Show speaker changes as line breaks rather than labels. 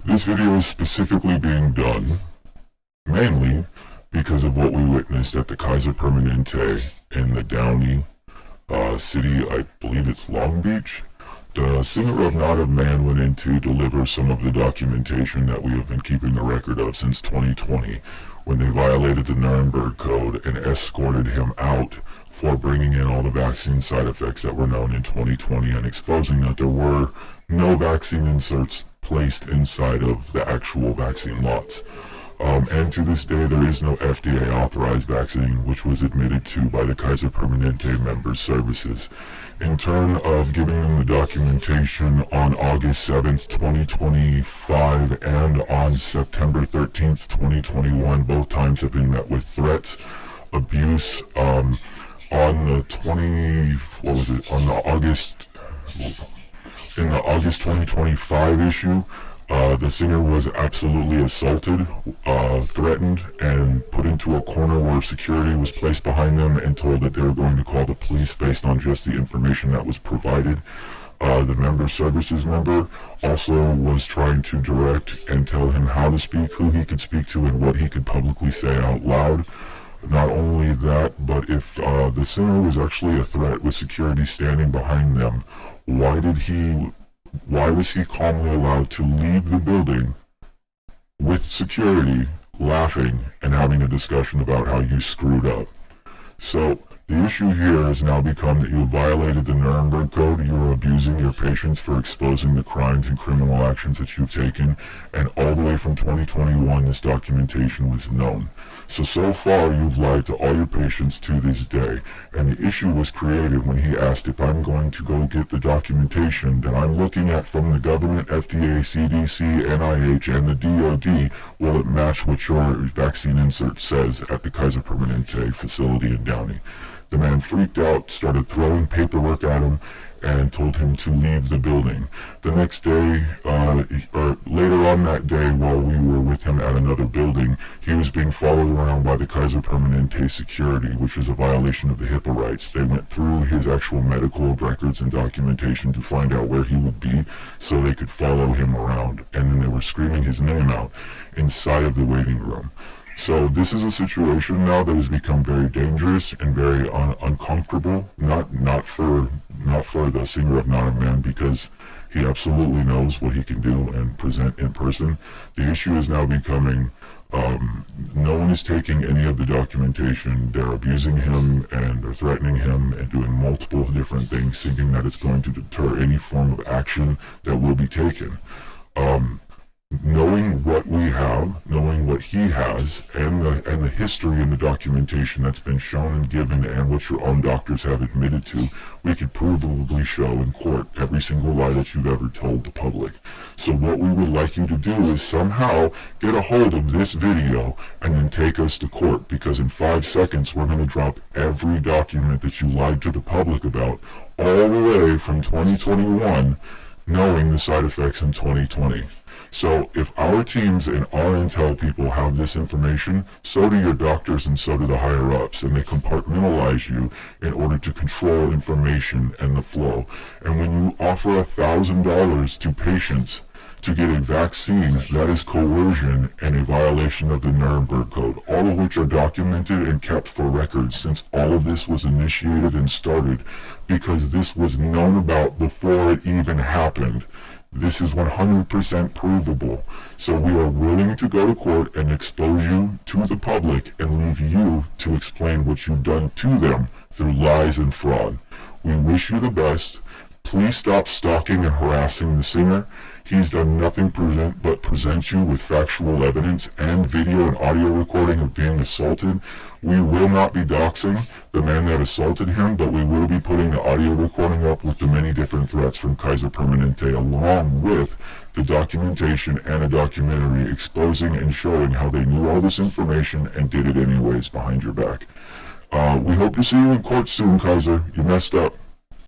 This video is specifically being done mainly because of what we witnessed at the Kaiser Permanente in the Downey city, I believe it's Long Beach. The singer of Not of Man went in to deliver some of the documentation that we have been keeping a record of since 2020, when they violated the Nuremberg Code and escorted him out for bringing in all the vaccine side effects that were known in 2020 and exposing that there were no vaccine inserts placed inside of the actual vaccine lots. And to this day, there is no FDA authorized vaccine which was admitted to by the Kaiser Permanente members' services. In turn of giving them the documentation on August 7th, 2025 and on September 13th, 2021, both times have been met with threats, abuse. On the August 2025 issue, the singer was absolutely assaulted, threatened, and put into a corner where security was placed behind them and told that they were going to call the police based on just the information that was provided. The member services member also was trying to direct and tell him how to speak, who he could speak to, and what he could publicly say out loud. Not only that, but if the singer was actually a threat with security standing behind them, why was he calmly allowed to leave the building with security laughing and having a discussion about how you screwed up? So the issue here has now become that you violated the Nuremberg Code, you are abusing your patients for exposing the crimes and criminal actions that you've taken, and all the way from 2021 this documentation was known. So far you've lied to all your patients to this day, and the issue was created when he asked if I'm going to go get the documentation that I'm looking at from the government, FDA, CDC, NIH, and the DOD, will it match what your vaccine insert says at the Kaiser Permanente facility in Downey? The man freaked out, started throwing paperwork at him, and told him to leave the building. The next day, or later on that day, while we were with him at another building, he was being followed around by the Kaiser Permanente security, which was a violation of the HIPAA rights. They went through his actual medical records and documentation to find out where he would be so they could follow him around, and then they were screaming his name out inside of the waiting room. So this is a situation now that has become very dangerous and very uncomfortable, not for the singer of Not a Man, because he absolutely knows what he can do and present in person. The issue is now becoming, no one is taking any of the documentation. They're abusing him and they're threatening him and doing multiple different things, thinking that it's going to deter any form of action that will be taken. Knowing what we have, knowing what he has, and the history and the documentation that's been shown and given, and what your own doctors have admitted to, we could provably show in court every single lie that you've ever told the public. So what we would like you to do is somehow get a hold of this video and then take us to court, because in 5 seconds we're going to drop every document that you lied to the public about, all the way from 2021, knowing the side effects in 2020. So if our teams and our intel people have this information, so do your doctors and so do the higher ups, and they compartmentalize you in order to control information and the flow. And when you offer $1,000 to patients to get a vaccine, that is coercion and a violation of the Nuremberg Code, all of which are documented and kept for records since all of this was initiated and started, because this was known about before it even happened. This is 100% provable. So we are willing to go to court and expose you to the public and leave you to explain what you've done to them through lies and fraud. We wish you the best. Please stop stalking and harassing the singer. He's done nothing but present you with factual evidence and video and audio recording of being assaulted. We will not be doxing the man that assaulted him, but we will be putting the audio recording up with the many different threats from Kaiser Permanente, along with the documentation and a documentary exposing and showing how they knew all this information and did it anyways behind your back. We hope to see you in court soon, Kaiser. You messed up.